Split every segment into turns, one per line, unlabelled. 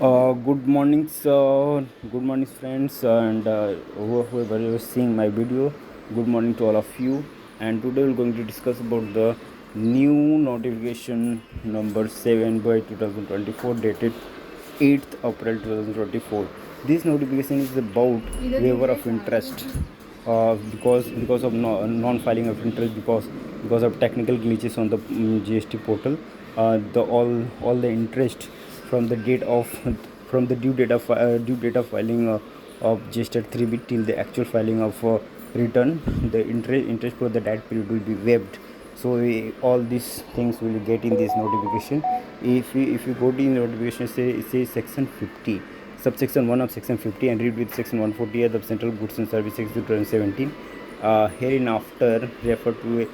Good morning, good morning, friends, and whoever is seeing my video. Good morning to all of you. And today we're going to discuss about the new notification number 7 by 2024, dated 8th April 2024. This notification is about waiver of interest, because of non-filing of interest, because of technical glitches on the GST portal. The all the interest from the date of from the due date of filing of GST at 3 bit till the actual filing of return, the interest for the that period will be waived. So all these things will get in this notification. If you go to the notification, it says section 50, subsection 1 of section 50, and read with section 148 of Central Goods and Services Act 2017. Hereinafter referred to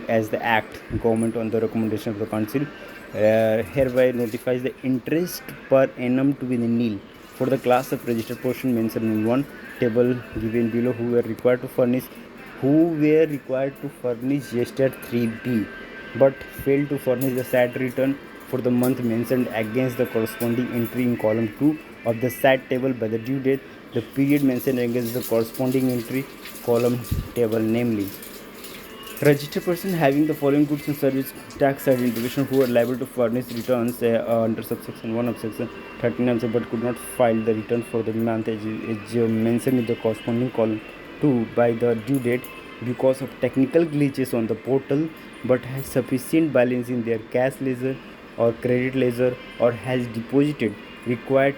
as the Act, government on the recommendation of the council hereby notifies the interest per annum to be nil for the class of registered portion mentioned in one table given below, who were required to furnish GST at 3B but failed to furnish the SAT return for the month mentioned against the corresponding entry in column 2 of the SAT table by the due date, the period mentioned against the corresponding entry column table, namely registered person having the following goods and service tax identification who are liable to furnish returns under subsection 1 of section 39 but could not file the return for the month as mentioned in the corresponding column 2 by the due date because of technical glitches on the portal, but has sufficient balance in their cash ledger or credit ledger, or has deposited required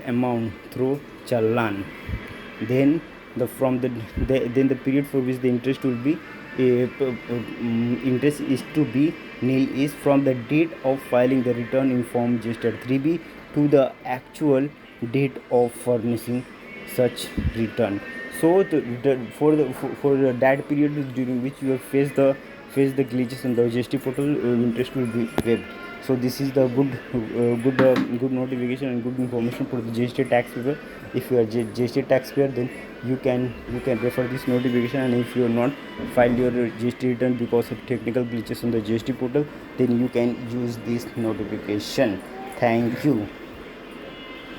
amount through challan, then the period for which the interest will be interest is to be nil is from the date of filing the return in form GST 3B to the actual date of furnishing such return. So for that period during which you have faced the glitches in the GST portal, interest will be waived. So this is the good notification and good information for the GST taxpayer. If you are GST taxpayer, then you can refer this notification, and if you are not filed your GST return because of technical glitches on the GST portal, then you can use this notification. Thank you.